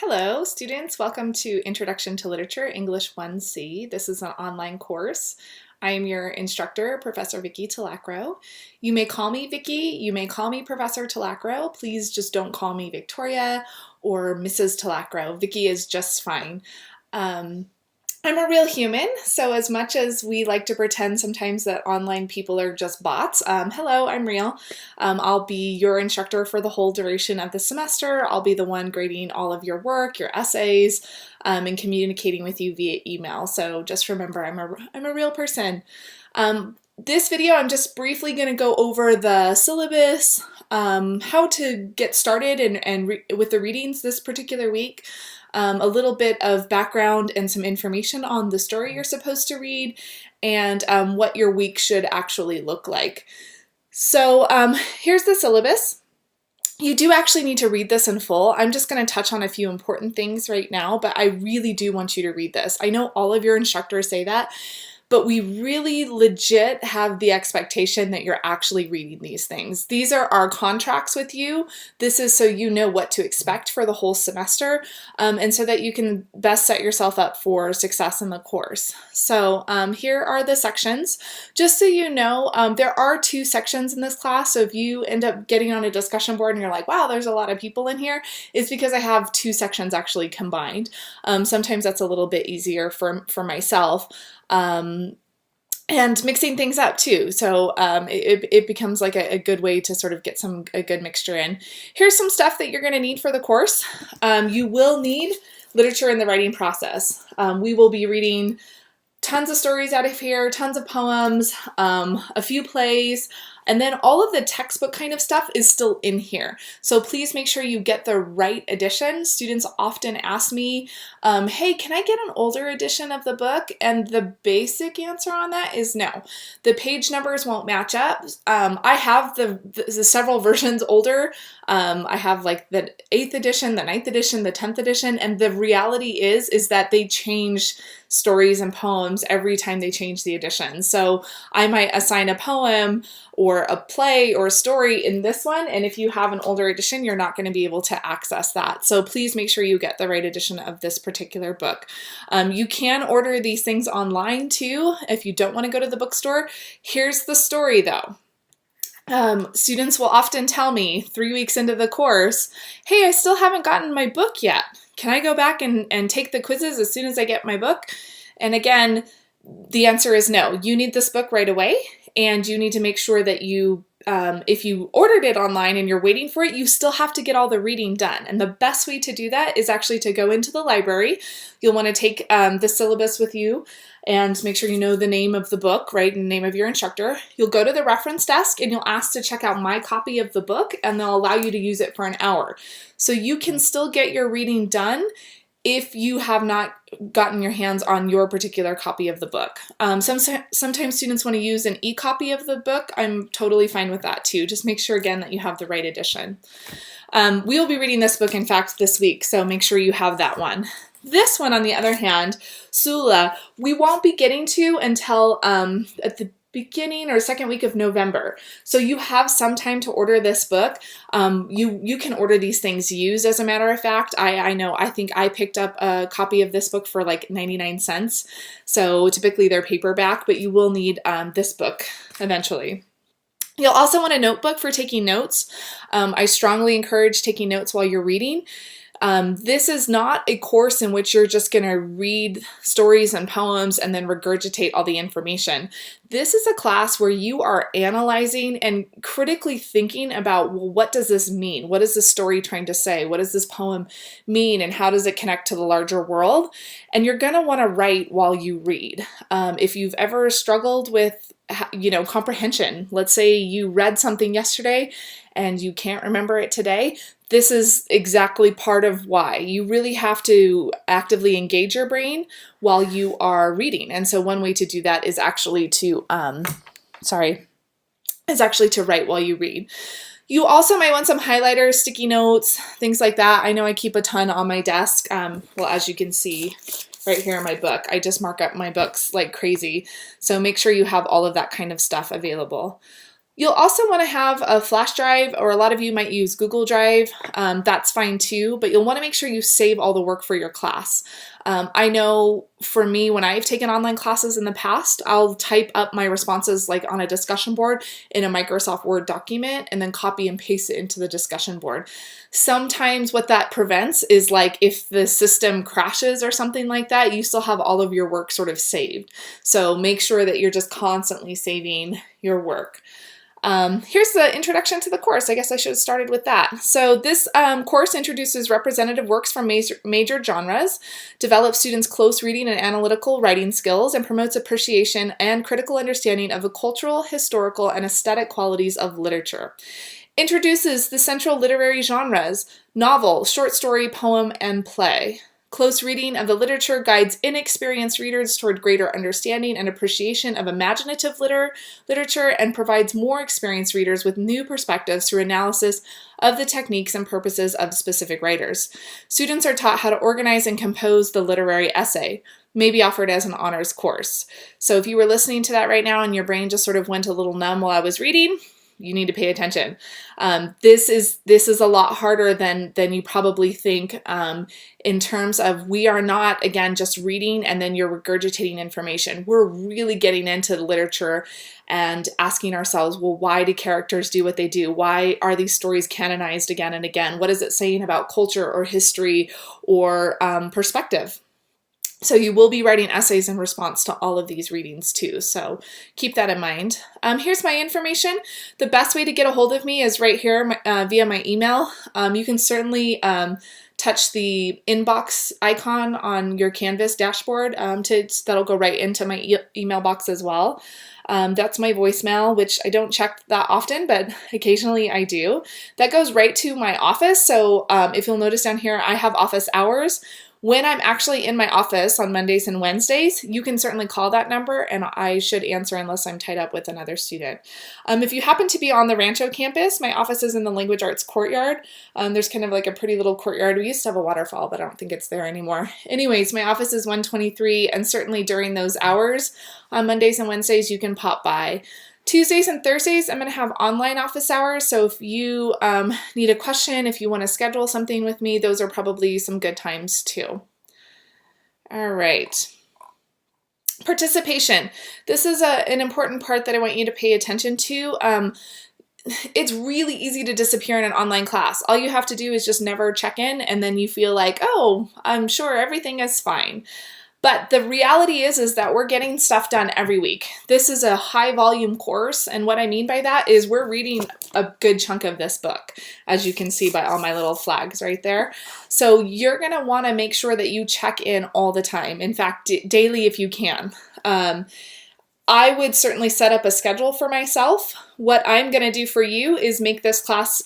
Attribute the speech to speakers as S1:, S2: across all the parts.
S1: Hello, students. Welcome to Introduction to Literature, English 1C. This is an online course. I am your instructor, Professor Vicki Talacro. You may call me Vicki, you may call me Professor Talacro. Please just don't call me Victoria or Mrs. Talacro. Vicki is just fine. I'm a real human, so as much as we like to pretend sometimes that online people are just bots, hello, I'm real. I'll be your instructor for the whole duration of the semester. I'll be the one grading all of your work, your essays, and communicating with you via email. So just remember, I'm a real person. This video, I'm just briefly going to go over the syllabus, how to get started with the readings this particular week, a little bit of background and some information on the story you're supposed to read, and what your week should actually look like. So here's the syllabus. You do actually need to read this in full. I'm just going to touch on a few important things right now, but I really do want you to read this. I know all of your instructors say that, but we really legit have the expectation that you're actually reading these things. These are our contracts with you. This is so you know what to expect for the whole semester, and so that you can best set yourself up for success in the course. So here are the sections. Just so you know, there are 2 sections in this class, so if you end up getting on a discussion board and you're like, wow, there's a lot of people in here, it's because I have 2 sections actually combined. Sometimes that's a little bit easier for myself. And mixing things up too. So it becomes like a good way to sort of get a good mixture in. Here's some stuff that you're going to need for the course. You will need literature in the writing process. We will be reading tons of stories out of here, tons of poems, a few plays, and then all of the textbook kind of stuff is still in here. So please make sure you get the right edition. Students often ask me, hey, can I get an older edition of the book? And the basic answer on that is no. The page numbers won't match up. I have the several versions older. I have like the 8th edition, the 9th edition, the 10th edition, and the reality is that they change stories and poems every time they change the edition. So I might assign a poem or a play or a story in this one, and if you have an older edition, you're not going to be able to access that. So please make sure you get the right edition of this particular book. You can order these things online too if you don't want to go to the bookstore. Here's the story though. Students will often tell me 3 weeks into the course, hey, I still haven't gotten my book yet. Can I go back and take the quizzes as soon as I get my book? And again, the answer is no. You need this book right away, and you need to make sure that you, if you ordered it online and you're waiting for it, you still have to get all the reading done. And the best way to do that is actually to go into the library. You'll want to take the syllabus with you and make sure you know the name of the book, right, and the name of your instructor. You'll go to the reference desk and you'll ask to check out my copy of the book, and they'll allow you to use it for an hour. So you can still get your reading done if you have not gotten your hands on your particular copy of the book. Sometimes students want to use an e-copy of the book. I'm totally fine with that too. Just make sure again that you have the right edition. We will be reading this book, in fact, this week, so make sure you have that one. This one, on the other hand, Sula, we won't be getting to until at the beginning or second week of November. So you have some time to order this book. You can order these things used, as a matter of fact. I think I picked up a copy of this book for like 99 cents. So typically they're paperback, but you will need this book eventually. You'll also want a notebook for taking notes. I strongly encourage taking notes while you're reading. This is not a course in which you're just going to read stories and poems and then regurgitate all the information. This is a class where you are analyzing and critically thinking about, well, what does this mean? What is this story trying to say? What does this poem mean? And how does it connect to the larger world? And you're going to want to write while you read. If you've ever struggled with comprehension, let's say you read something yesterday and you can't remember it today, this is exactly part of why. You really have to actively engage your brain while you are reading. And so one way to do that is actually to, write while you read. You also might want some highlighters, sticky notes, things like that. I know I keep a ton on my desk. Well, as you can see right here in my book, I just mark up my books like crazy. So make sure you have all of that kind of stuff available. You'll also want to have a flash drive, or a lot of you might use Google Drive. That's fine too, but you'll want to make sure you save all the work for your class. I know for me, when I've taken online classes in the past, I'll type up my responses like on a discussion board in a Microsoft Word document and then copy and paste it into the discussion board. Sometimes what that prevents is like if the system crashes or something like that, you still have all of your work sort of saved. So make sure that you're just constantly saving your work. Here's the introduction to the course. I guess I should have started with that. So this course introduces representative works from major genres, develops students' close reading and analytical writing skills, and promotes appreciation and critical understanding of the cultural, historical, and aesthetic qualities of literature. Introduces the central literary genres: novel, short story, poem, and play. Close reading of the literature guides inexperienced readers toward greater understanding and appreciation of imaginative literature, and provides more experienced readers with new perspectives through analysis of the techniques and purposes of specific writers. Students are taught how to organize and compose the literary essay, may be offered as an honors course. So if you were listening to that right now and your brain just sort of went a little numb while I was reading, you need to pay attention. This is a lot harder than you probably think, in terms of, we are not, again, just reading and then you're regurgitating information. We're really getting into the literature and asking ourselves, well, why do characters do what they do? Why are these stories canonized again and again? What is it saying about culture or history or perspective? So you will be writing essays in response to all of these readings too, so keep that in mind. Here's my information. The best way to get a hold of me is right here via my email. You can certainly touch the inbox icon on your Canvas dashboard. That'll go right into my email box as well. That's my voicemail, which I don't check that often, but occasionally I do. That goes right to my office, so if you'll notice down here, I have office hours. When I'm actually in my office on Mondays and Wednesdays, you can certainly call that number and I should answer unless I'm tied up with another student. If you happen to be on the Rancho campus, my office is in the Language Arts courtyard. There's kind of like a pretty little courtyard. We used to have a waterfall, but I don't think it's there anymore. Anyways, my office is 123, and certainly during those hours on Mondays and Wednesdays, you can pop by. Tuesdays and Thursdays, I'm going to have online office hours, so if you need a question, if you want to schedule something with me, those are probably some good times too. All right. Participation. This is an important part that I want you to pay attention to. It's really easy to disappear in an online class. All you have to do is just never check in, and then you feel like, oh, I'm sure everything is fine. But the reality is that we're getting stuff done every week. This is a high volume course, and what I mean by that is we're reading a good chunk of this book, as you can see by all my little flags right there. So you're gonna wanna make sure that you check in all the time. In fact, daily if you can. I would certainly set up a schedule for myself. What I'm going to do for you is make this class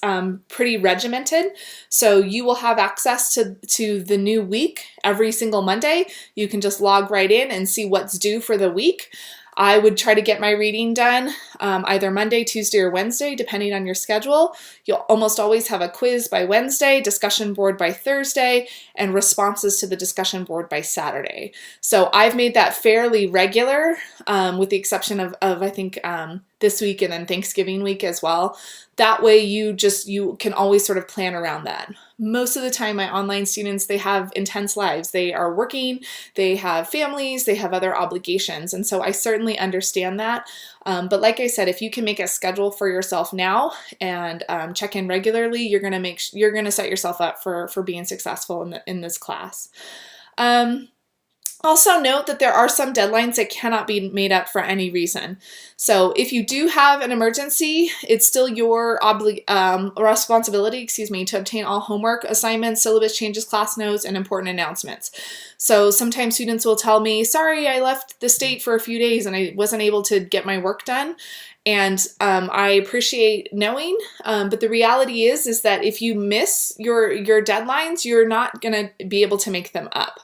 S1: pretty regimented. So you will have access to the new week every single Monday. You can just log right in and see what's due for the week. I would try to get my reading done either Monday, Tuesday, or Wednesday, depending on your schedule. You'll almost always have a quiz by Wednesday, discussion board by Thursday, and responses to the discussion board by Saturday. So I've made that fairly regular, with the exception of I think, this week and then Thanksgiving week as well. That way you can always sort of plan around that. Most of the time, my online students, they have intense lives. They are working, they have families, they have other obligations. And so I certainly understand that. But like I said, if you can make a schedule for yourself now and check in regularly, you're gonna set yourself up for being successful in this class. Also note that there are some deadlines that cannot be made up for any reason. So if you do have an emergency, it's still your responsibility, to obtain all homework, assignments, syllabus changes, class notes, and important announcements. So sometimes students will tell me, sorry, I left the state for a few days and I wasn't able to get my work done. And I appreciate knowing, but the reality is that if you miss your deadlines, you're not going to be able to make them up.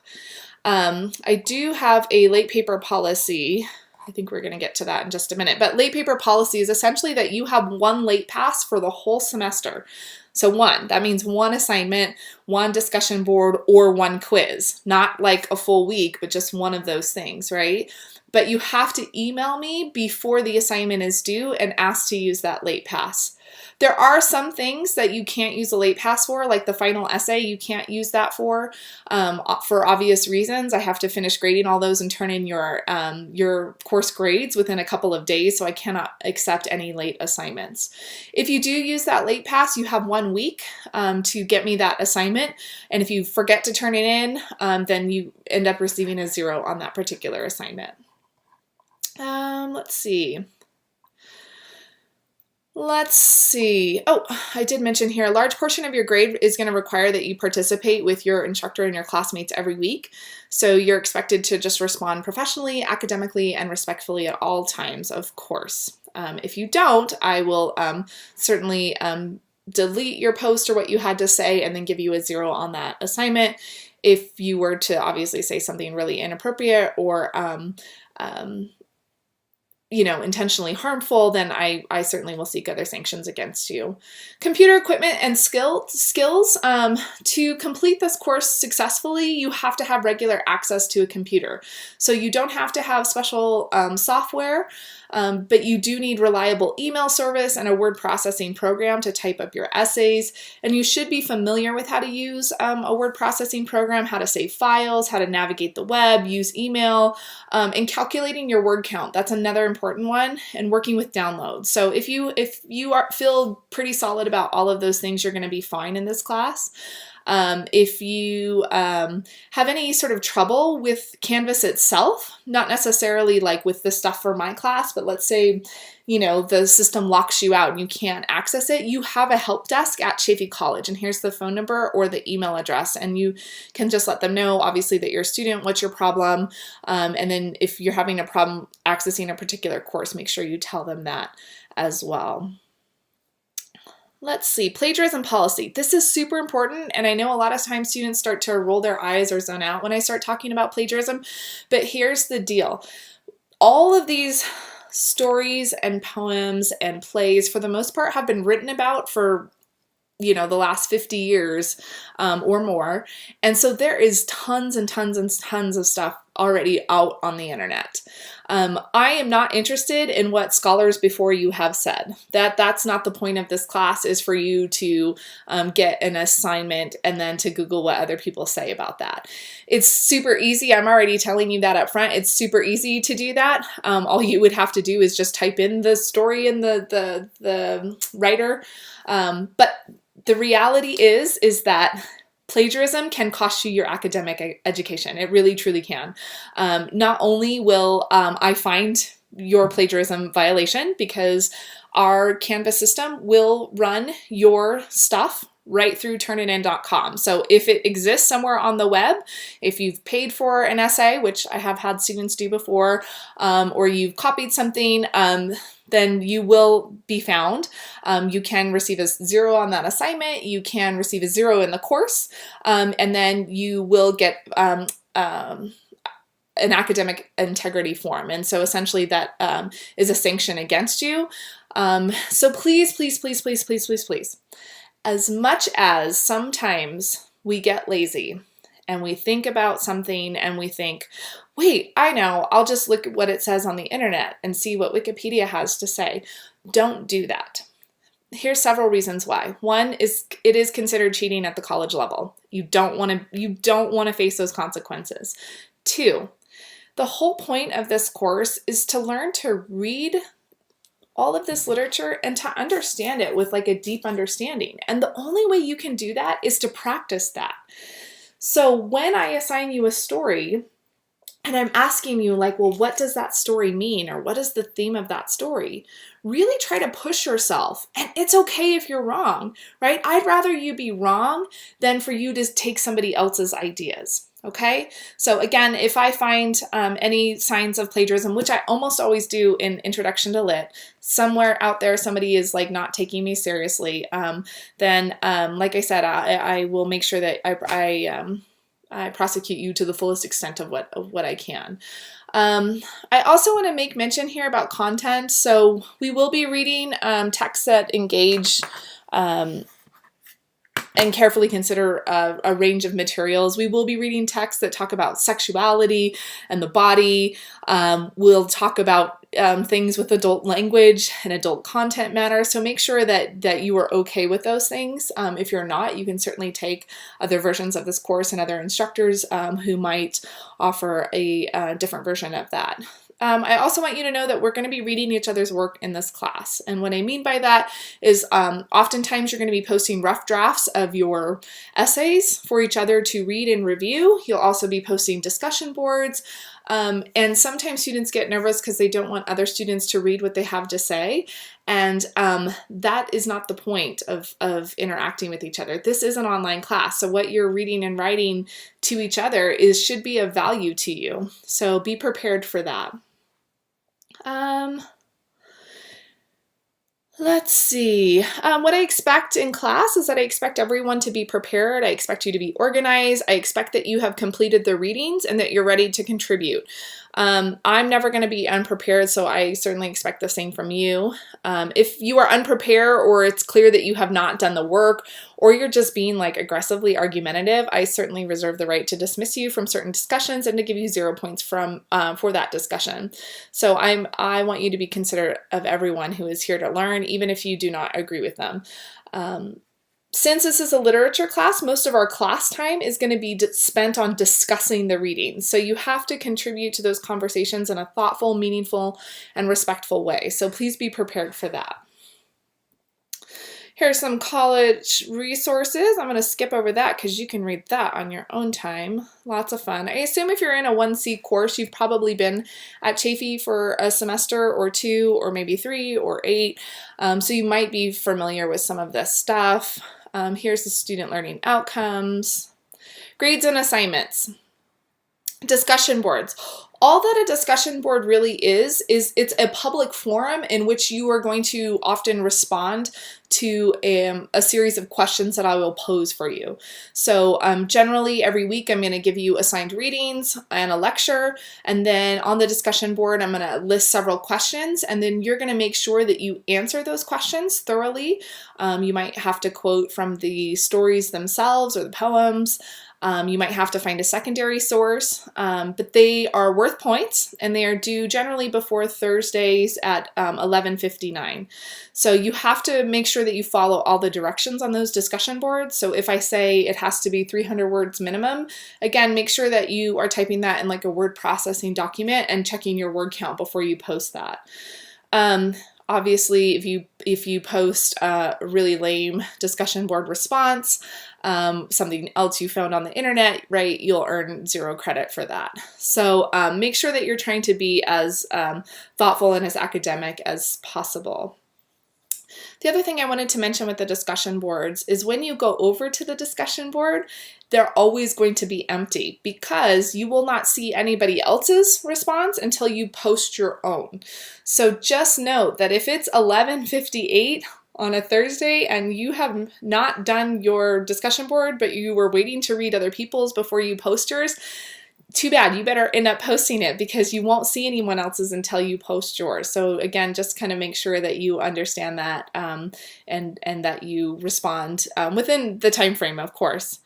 S1: I do have a late paper policy. I think we're going to get to that in just a minute. But late paper policy is essentially that you have one late pass for the whole semester. So one, that means one assignment, one discussion board, or one quiz. Not like a full week, but just one of those things, right? But you have to email me before the assignment is due and ask to use that late pass. There are some things that you can't use a late pass for, like the final essay, you can't use that for obvious reasons. I have to finish grading all those and turn in your course grades within a couple of days, so I cannot accept any late assignments. If you do use that late pass, you have 1 week to get me that assignment, and if you forget to turn it in, then you end up receiving a 0 on that particular assignment. Let's see. Oh, I did mention here, a large portion of your grade is going to require that you participate with your instructor and your classmates every week. So you're expected to just respond professionally, academically, and respectfully at all times, of course. If you don't, I will certainly delete your post or what you had to say and then give you a 0 on that assignment. If you were to obviously say something really inappropriate or intentionally harmful, then I certainly will seek other sanctions against you. Computer equipment and skills. To complete this course successfully, you have to have regular access to a computer. So you don't have to have special software, but you do need reliable email service and a word processing program to type up your essays. And you should be familiar with how to use a word processing program, how to save files, how to navigate the web, use email, and calculating your word count. That's another important one, and working with downloads. So if you feel pretty solid about all of those things, you're going to be fine in this class. If you have any sort of trouble with Canvas itself, not necessarily like with the stuff for my class, but let's say, the system locks you out and you can't access it, you have a help desk at Chaffey College, and here's the phone number or the email address, and you can just let them know, obviously, that you're a student, what's your problem, and then if you're having a problem accessing a particular course, make sure you tell them that as well. Let's see, plagiarism policy. This is super important, and I know a lot of times students start to roll their eyes or zone out when I start talking about plagiarism, but here's the deal. All of these stories and poems and plays, for the most part, have been written about for the last 50 years or more, and so there is tons and tons and tons of stuff already out on the internet. I am not interested in what scholars before you have said. That's not the point of this class, is for you to get an assignment and then to Google what other people say about that. It's super easy. I'm already telling you that up front. It's super easy to do that. All you would have to do is just type in the story in the writer. But the reality is that plagiarism can cost you your academic education. It really, truly can. Not only will I find your plagiarism violation, because our Canvas system will run your stuff right through turnitin.com. So if it exists somewhere on the web, if you've paid for an essay, which I have had students do before, or you've copied something, then you will be found. You can receive a 0 on that assignment. You can receive a 0 in the course, and then you will get an academic integrity form. And so essentially that is a sanction against you. So please, please, please, please, please, please, please, as much as sometimes we get lazy and we think about something and we think, wait, I know, I'll just look at what it says on the internet and see what Wikipedia has to say. Don't do that. Here's several reasons why. One is it is considered cheating at the college level. You don't want to face those consequences. 2, the whole point of this course is to learn to read all of this literature and to understand it with like a deep understanding. And the only way you can do that is to practice that. So when I assign you a story and I'm asking you like, well, what does that story mean? Or what is the theme of that story? Really try to push yourself. And it's okay if you're wrong, right? I'd rather you be wrong than for you to take somebody else's ideas. Okay, so again, if I find any signs of plagiarism, which I almost always do in Introduction to Lit, somewhere out there somebody is like not taking me seriously, then like I said, I will make sure that I prosecute you to the fullest extent of what I can. I also want to make mention here about content. So we will be reading texts that engage and carefully consider a range of materials. We will be reading texts that talk about sexuality and the body. We'll talk about things with adult language and adult content matter. So make sure that you are okay with those things. If you're not, you can certainly take other versions of this course and other instructors who might offer a different version of that. I also want you to know that we're going to be reading each other's work in this class. And what I mean by that is oftentimes you're going to be posting rough drafts of your essays for each other to read and review. You'll also be posting discussion boards. And sometimes students get nervous because they don't want other students to read what they have to say. And that is not the point of interacting with each other. This is an online class. So what you're reading and writing to each other should be of value to you. So be prepared for that. Let's see. What I expect in class is that I expect everyone to be prepared. I expect you to be organized. I expect that you have completed the readings and that you're ready to contribute. I'm never going to be unprepared, so I certainly expect the same from you. If you are unprepared or it's clear that you have not done the work or you're just being like aggressively argumentative, I certainly reserve the right to dismiss you from certain discussions and to give you 0 points for that discussion. So I want you to be considerate of everyone who is here to learn, even if you do not agree with them. Since this is a literature class, most of our class time is going to be spent on discussing the readings. So you have to contribute to those conversations in a thoughtful, meaningful, and respectful way. So please be prepared for that. Here are some college resources. I'm going to skip over that because you can read that on your own time. Lots of fun. I assume if you're in a 1C course, you've probably been at Chafee for a semester or 2 or maybe 3 or 8. So you might be familiar with some of this stuff. Here's the student learning outcomes, grades and assignments, discussion boards. All that a discussion board really is it's a public forum in which you are going to often respond to a series of questions that I will pose for you. So generally every week I'm going to give you assigned readings and a lecture, and then on the discussion board I'm going to list several questions, and then you're going to make sure that you answer those questions thoroughly. You might have to quote from the stories themselves or the poems. You might have to find a secondary source, but they are worth points, and they are due generally before Thursdays at 11:59. So you have to make sure that you follow all the directions on those discussion boards. So if I say it has to be 300 words minimum, again, make sure that you are typing that in like a word processing document and checking your word count before you post that. Obviously, if you post a really lame discussion board response, something else you found on the internet, right, you'll earn 0 credit for that. So make sure that you're trying to be as thoughtful and as academic as possible. The other thing I wanted to mention with the discussion boards is when you go over to the discussion board, they're always going to be empty because you will not see anybody else's response until you post your own. So just note that if it's 11:58 on a Thursday and you have not done your discussion board, but you were waiting to read other people's before you post yours, too bad. You better end up posting it because you won't see anyone else's until you post yours. So again, just kind of make sure that you understand that and that you respond within the time frame, of course.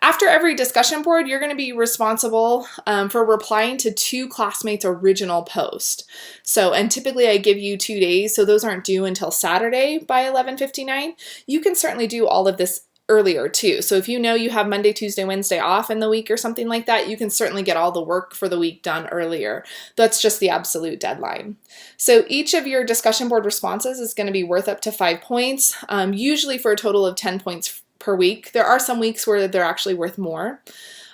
S1: After every discussion board, you're going to be responsible for replying to 2 classmates' original post. So, and typically I give you 2 days, so those aren't due until Saturday by 11:59. You can certainly do all of this earlier too. So if you know you have Monday, Tuesday, Wednesday off in the week or something like that, you can certainly get all the work for the week done earlier. That's just the absolute deadline. So each of your discussion board responses is going to be worth up to 5 points, usually for a total of 10 points per week. There are some weeks where they're actually worth more.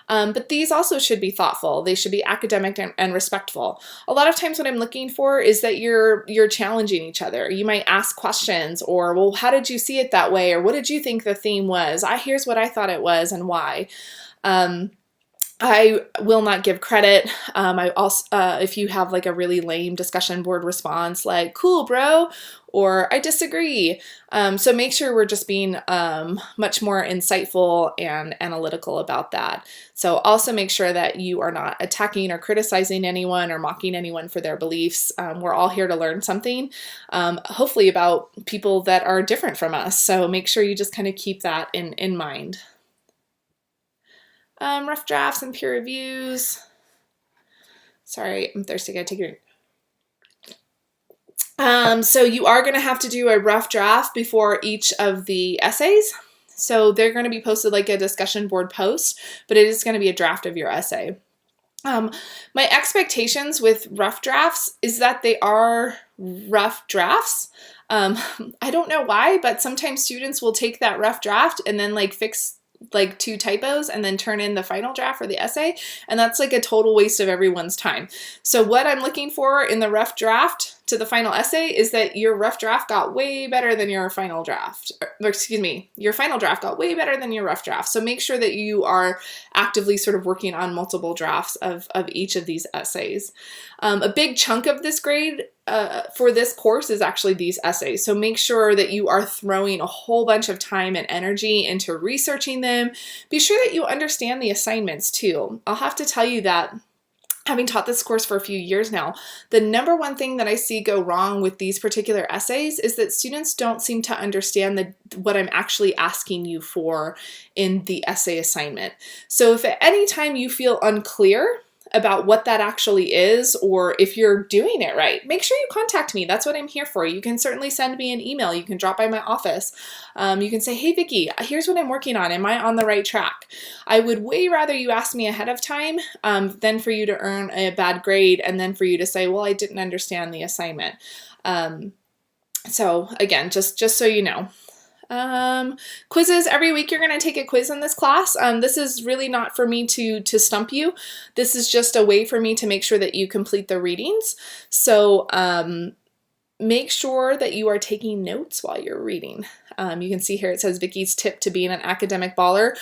S1: But these also should be thoughtful. They should be academic and respectful. A lot of times what I'm looking for is that you're challenging each other. You might ask questions or, well, how did you see it that way? Or what did you think the theme was? Here's what I thought it was and why. I will not give credit. I also, if you have like a really lame discussion board response, like "cool, bro," or "I disagree," so make sure we're just being much more insightful and analytical about that. So also make sure that you are not attacking or criticizing anyone or mocking anyone for their beliefs. We're all here to learn something, hopefully about people that are different from us. So make sure you just kind of keep that in mind. Rough drafts and peer reviews. Sorry, I'm thirsty. I gotta take a drink. So you are going to have to do a rough draft before each of the essays. So they're going to be posted like a discussion board post, but it is going to be a draft of your essay. My expectations with rough drafts is that they are rough drafts. I don't know why, but sometimes students will take that rough draft and then like fix like 2 typos and then turn in the final draft for the essay, and that's like a total waste of everyone's time. So what I'm looking for in the rough draft to the final essay is that your rough draft got way better than your final draft, or excuse me, your final draft got way better than your rough draft. So make sure that you are actively sort of working on multiple drafts of each of these essays. A big chunk of this grade for this course is actually these essays. So make sure that you are throwing a whole bunch of time and energy into researching them. Be sure that you understand the assignments too. I'll have to tell you that having taught this course for a few years now, the number one thing that I see go wrong with these particular essays is that students don't seem to understand what I'm actually asking you for in the essay assignment. So if at any time you feel unclear about what that actually is, or if you're doing it right, make sure you contact me. That's what I'm here for. You can certainly send me an email. You can drop by my office. You can say, "Hey, Vicki, here's what I'm working on. Am I on the right track?" I would way rather you ask me ahead of time than for you to earn a bad grade and then for you to say, "Well, I didn't understand the assignment." So again, just so you know. Quizzes. Every week you're going to take a quiz in this class. This is really not for me to stump you. This is just a way for me to make sure that you complete the readings. So make sure that you are taking notes while you're reading. You can see here it says Vicki's tip to being an academic baller.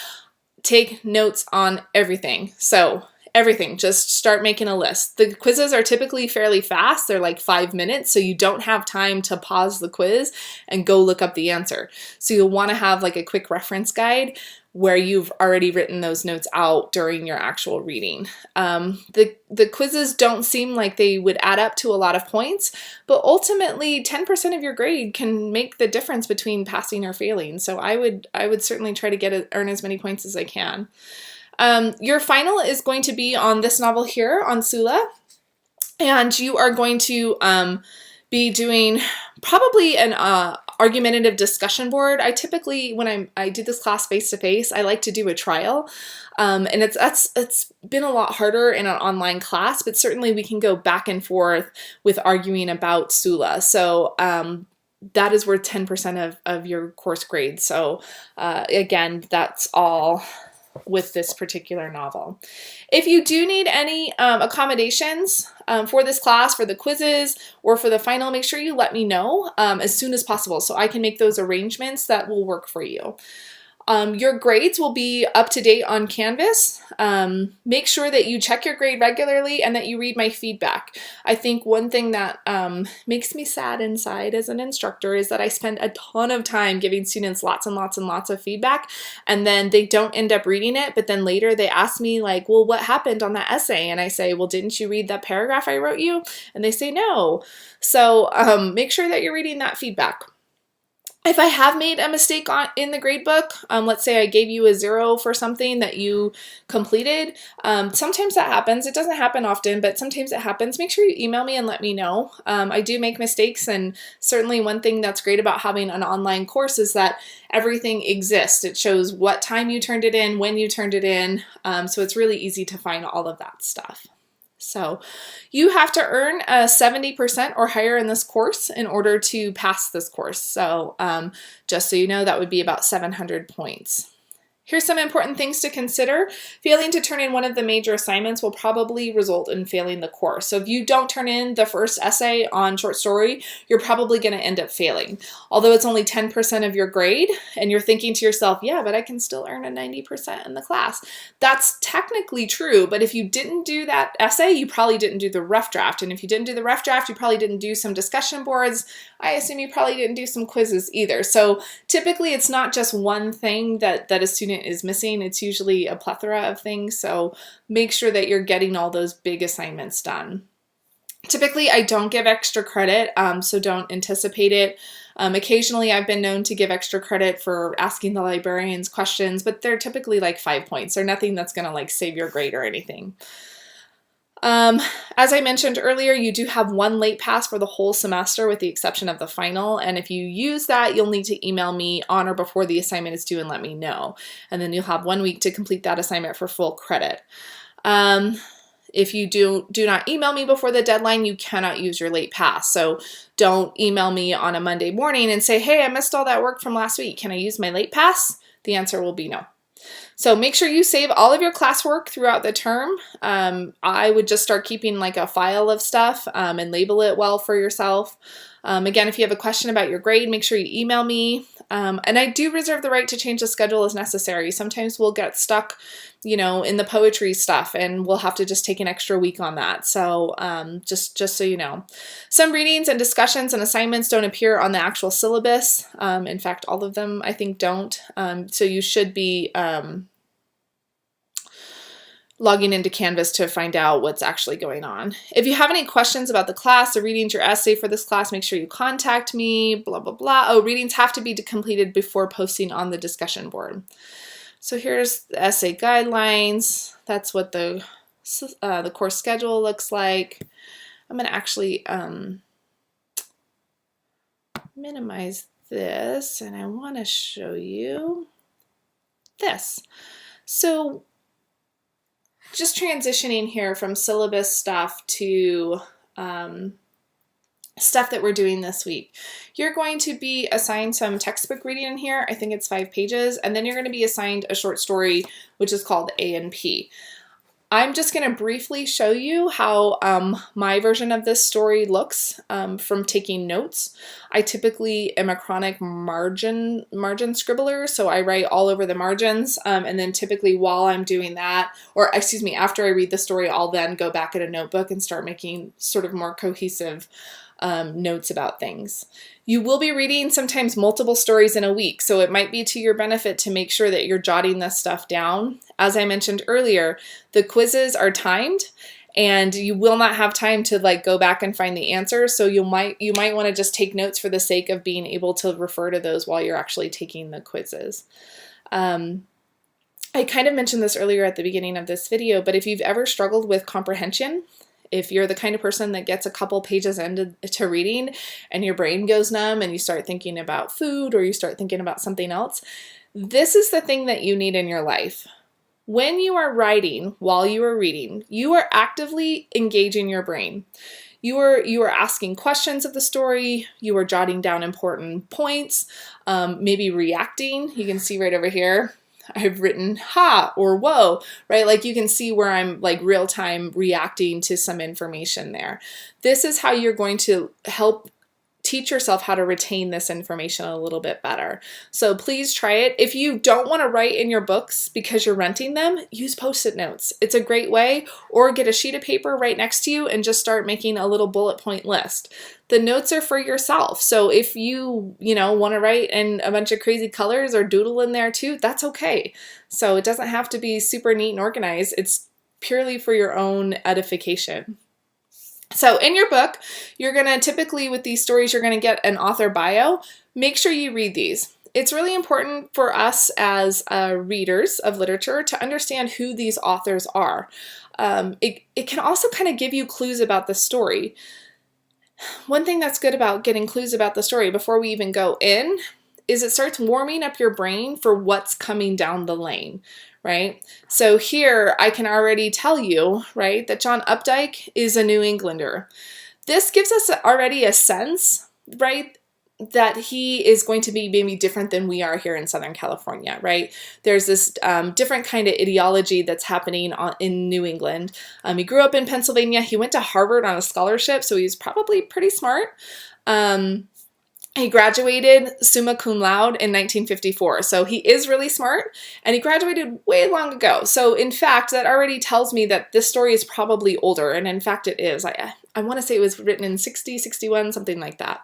S1: Take notes on everything. So everything, just start making a list. The quizzes are typically fairly fast. They're like 5 minutes, so you don't have time to pause the quiz and go look up the answer. So you'll want to have like a quick reference guide where you've already written those notes out during your actual reading. The quizzes don't seem like they would add up to a lot of points, but ultimately 10% of your grade can make the difference between passing or failing. So I would certainly try to earn as many points as I can. Your final is going to be on this novel here, on Sula, and you are going to be doing probably an argumentative discussion board. I typically, when I do this class face-to-face, I like to do a trial, and it's been a lot harder in an online class, but certainly we can go back and forth with arguing about Sula. So that is worth 10% of your course grade. So again, that's all with this particular novel. If you do need any accommodations for this class, for the quizzes, or for the final, make sure you let me know as soon as possible so I can make those arrangements that will work for you. Your grades will be up to date on Canvas. Make sure that you check your grade regularly and that you read my feedback. I think one thing that makes me sad inside as an instructor is that I spend a ton of time giving students lots and lots and lots of feedback, and then they don't end up reading it, but then later they ask me like, "Well, what happened on that essay?" And I say, "Well, didn't you read that paragraph I wrote you?" And they say no. So make sure that you're reading that feedback. If I have made a mistake in the gradebook, let's say I gave you a 0 for something that you completed, sometimes that happens. It doesn't happen often, but sometimes it happens. Make sure you email me and let me know. I do make mistakes, and certainly one thing that's great about having an online course is that everything exists. It shows what time you turned it in, when you turned it in, so it's really easy to find all of that stuff. So you have to earn a 70% or higher in this course in order to pass this course. So just so you know, that would be about 700 points. Here's some important things to consider. Failing to turn in one of the major assignments will probably result in failing the course. So if you don't turn in the first essay on short story, you're probably going to end up failing. Although it's only 10% of your grade, and you're thinking to yourself, yeah, but I can still earn a 90% in the class. That's technically true, but if you didn't do that essay, you probably didn't do the rough draft. And if you didn't do the rough draft, you probably didn't do some discussion boards. I assume you probably didn't do some quizzes either. So typically it's not just one thing that a student is missing. It's usually a plethora of things. So make sure that you're getting all those big assignments done. Typically, I don't give extra credit, so don't anticipate it. Occasionally, I've been known to give extra credit for asking the librarians questions, but they're typically like 5 points. They're nothing that's going to like save your grade or anything. As I mentioned earlier, you do have one late pass for the whole semester with the exception of the final. And if you use that, you'll need to email me on or before the assignment is due and let me know. And then you'll have 1 week to complete that assignment for full credit. If you do not email me before the deadline, you cannot use your late pass. So don't email me on a Monday morning and say, hey, I missed all that work from last week. Can I use my late pass? The answer will be no. So make sure you save all of your classwork throughout the term. I would just start keeping like a file of stuff and label it well for yourself. Again, if you have a question about your grade, make sure you email me. And I do reserve the right to change the schedule as necessary. Sometimes we'll get stuck, in the poetry stuff, and we'll have to just take an extra week on that. So just so you know. Some readings and discussions and assignments don't appear on the actual syllabus. In fact, all of them, I think, don't. So you should be logging into Canvas to find out what's actually going on. If you have any questions about the class, the readings, your essay for this class, make sure you contact me, blah, blah, blah. Oh, readings have to be completed before posting on the discussion board. So here's the essay guidelines. That's what the course schedule looks like. I'm going to actually minimize this, and I want to show you this. So just transitioning here from syllabus stuff to stuff that we're doing this week. You're going to be assigned some textbook reading in here. I think it's 5 pages. And then you're going to be assigned a short story, which is called A and P. I'm just going to briefly show you how my version of this story looks from taking notes. I typically am a chronic margin scribbler, so I write all over the margins, and then typically while I'm doing that, or excuse me, after I read the story, I'll then go back at a notebook and start making sort of more cohesive notes about things. You will be reading sometimes multiple stories in a week, so it might be to your benefit to make sure that you're jotting this stuff down. As I mentioned earlier, the quizzes are timed, and you will not have time to like go back and find the answers, so you might want to just take notes for the sake of being able to refer to those while you're actually taking the quizzes. I kind of mentioned this earlier at the beginning of this video, but if you've ever struggled with comprehension, if you're the kind of person that gets a couple pages into reading and your brain goes numb and you start thinking about food or you start thinking about something else, this is the thing that you need in your life. When you are writing while you are reading, you are actively engaging your brain. You are asking questions of the story, you are jotting down important points, maybe reacting. You can see right over here, I've written ha or whoa, right? Like you can see where I'm like real time reacting to some information there. This is how you're going to help teach yourself how to retain this information a little bit better. So please try it. If you don't want to write in your books because you're renting them, use Post-it notes. It's a great way, or get a sheet of paper right next to you and just start making a little bullet point list. The notes are for yourself. So if you want to write in a bunch of crazy colors or doodle in there too, that's okay. So it doesn't have to be super neat and organized. It's purely for your own edification. So in your book, you're going to typically with these stories, you're going to get an author bio. Make sure you read these. It's really important for us as readers of literature to understand who these authors are. It can also kind of give you clues about the story. One thing that's good about getting clues about the story before we even go in is it starts warming up your brain for what's coming down the lane, right? So here I can already tell you, right, that John Updike is a New Englander. This gives us already a sense, right, that he is going to be maybe different than we are here in Southern California, right? There's this different kind of ideology that's happening in New England. He grew up in Pennsylvania. He went to Harvard on a scholarship, so he's probably pretty smart. He graduated summa cum laude in 1954, so he is really smart, and he graduated way long ago. So in fact, that already tells me that this story is probably older, and in fact it is. I want to say it was written in 60, 61, something like that.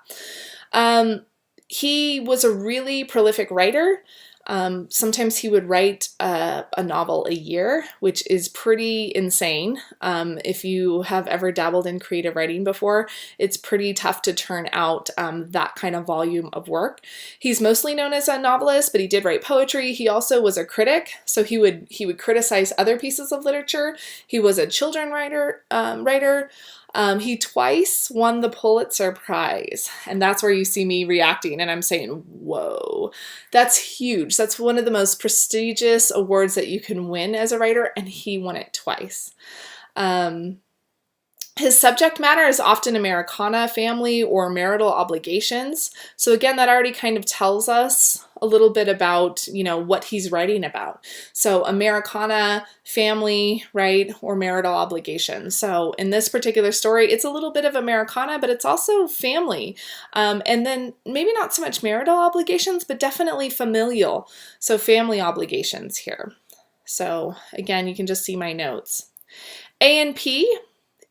S1: He was a really prolific writer. Sometimes he would write a novel a year, which is pretty insane. If you have ever dabbled in creative writing before, it's pretty tough to turn out that kind of volume of work. He's mostly known as a novelist, but he did write poetry. He also was a critic, so he would criticize other pieces of literature. He was a children's writer. He twice won the Pulitzer Prize, and that's where you see me reacting, and I'm saying, whoa, that's huge. That's one of the most prestigious awards that you can win as a writer, and he won it twice. His subject matter is often Americana, family, or marital obligations. So again, that already kind of tells us a little bit about, what he's writing about. So Americana, family, right, or marital obligations. So in this particular story, it's a little bit of Americana, but it's also family. And then maybe not so much marital obligations, but definitely familial. So family obligations here. So again, you can just see my notes. A and P.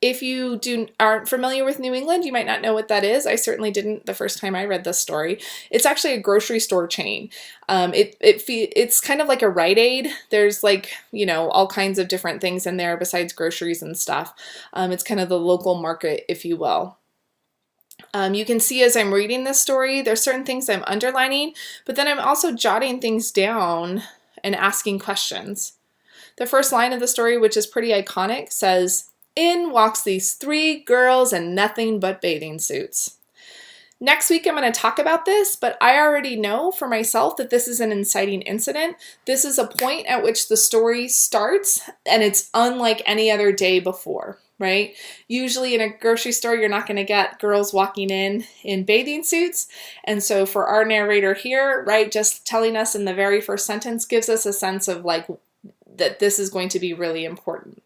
S1: If you aren't familiar with New England, you might not know what that is. I certainly didn't the first time I read this story. It's actually a grocery store chain. It's kind of like a Rite Aid. There's all kinds of different things in there besides groceries and stuff. It's kind of the local market, if you will. You can see as I'm reading this story, there's certain things I'm underlining, but then I'm also jotting things down and asking questions. The first line of the story, which is pretty iconic, says, "In walks these 3 girls in nothing but bathing suits." Next week I'm going to talk about this, but I already know for myself that this is an inciting incident. This is a point at which the story starts, and it's unlike any other day before, right? Usually in a grocery store, you're not going to get girls walking in bathing suits. And so for our narrator here, right, just telling us in the very first sentence gives us a sense of that this is going to be really important.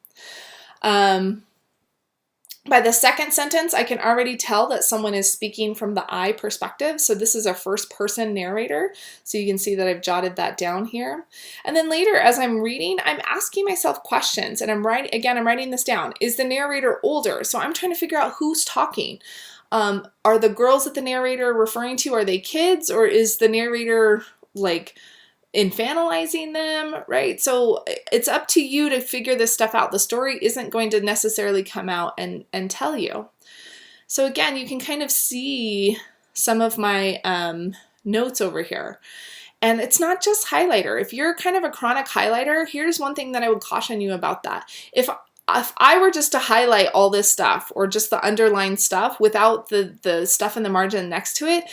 S1: By the second sentence, I can already tell that someone is speaking from the I perspective. So this is a first person narrator. So you can see that I've jotted that down here. And then later, as I'm reading, I'm asking myself questions, and I'm writing this down. Is the narrator older? So I'm trying to figure out who's talking. Are the girls that the narrator referring to, are they kids, or is the narrator infantilizing them, right? So it's up to you to figure this stuff out. The story isn't going to necessarily come out and tell you. So again, you can kind of see some of my notes over here. And it's not just highlighter. If you're kind of a chronic highlighter, here's one thing that I would caution you about that. If I were just to highlight all this stuff, or just the underlined stuff without the stuff in the margin next to it,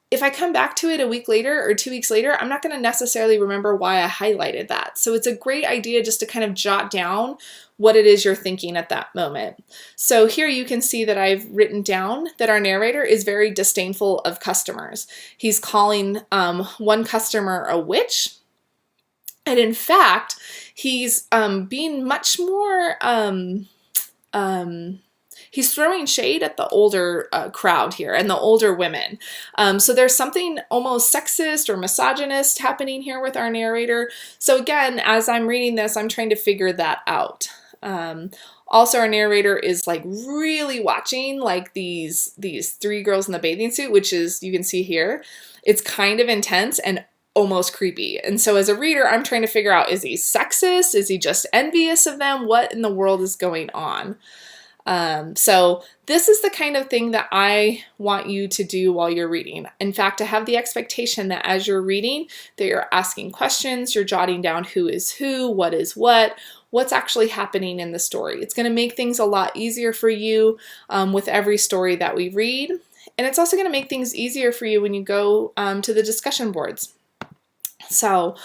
S1: if I come back to it a week later or 2 weeks later, I'm not going to necessarily remember why I highlighted that. So it's a great idea just to kind of jot down what it is you're thinking at that moment. So here you can see that I've written down that our narrator is very disdainful of customers. He's calling one customer a witch. And in fact, he's being much more... he's throwing shade at the older crowd here and the older women. So there's something almost sexist or misogynist happening here with our narrator. So again, as I'm reading this, I'm trying to figure that out. Also, our narrator is really watching these 3 girls in the bathing suit, which is, you can see here, it's kind of intense and almost creepy. And so as a reader, I'm trying to figure out, is he sexist? Is he just envious of them? What in the world is going on? So this is the kind of thing that I want you to do while you're reading. In fact, to have the expectation that as you're reading, that you're asking questions, you're jotting down who is who, what is what's actually happening in the story. It's going to make things a lot easier for you with every story that we read. And it's also going to make things easier for you when you go to the discussion boards. So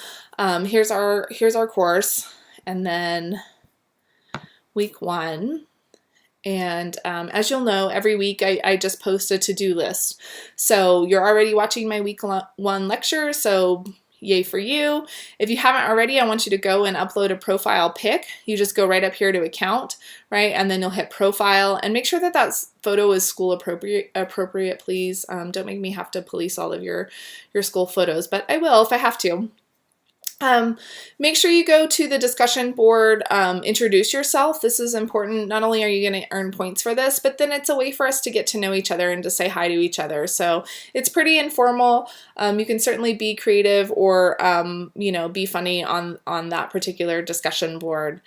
S1: here's our course, and then week 1 And as you'll know, every week I just post a to-do list. So you're already watching my week 1 lecture, so yay for you. If you haven't already, I want you to go and upload a profile pic. You just go right up here to account, right? And then you'll hit profile and make sure that that photo is school appropriate, please. Don't make me have to police all of your school photos, but I will if I have to. Make sure you go to the discussion board, introduce yourself. This is important. Not only are you going to earn points for this, but then it's a way for us to get to know each other and to say hi to each other. So it's pretty informal. You can certainly be creative or, you know, be funny on that particular discussion board.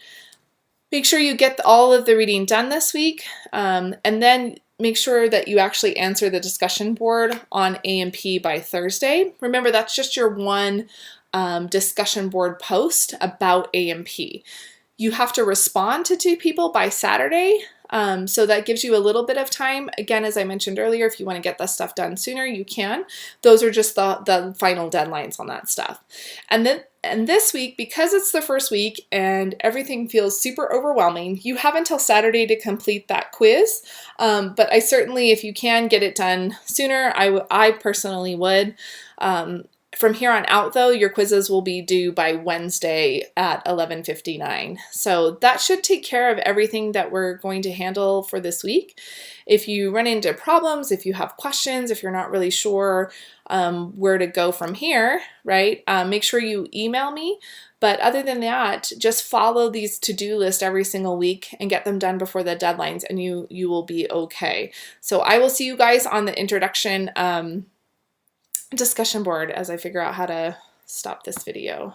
S1: Make sure you get all of the reading done this week, and then make sure that you actually answer the discussion board on A&P by Thursday. Remember, that's just your one discussion board post about A&P. You have to respond to 2 people by Saturday, so that gives you a little bit of time. Again, as I mentioned earlier, if you want to get this stuff done sooner, you can. Those are just the final deadlines on that stuff. And this week, because it's the first week and everything feels super overwhelming, you have until Saturday to complete that quiz. But I certainly, if you can get it done sooner, I personally would. From here on out, though, your quizzes will be due by Wednesday at 11:59. So that should take care of everything that we're going to handle for this week. If you run into problems, if you have questions, if you're not really sure where to go from here, right, make sure you email me. But other than that, just follow these to-do lists every single week and get them done before the deadlines, and you will be okay. So I will see you guys on the introduction discussion board as I figure out how to stop this video.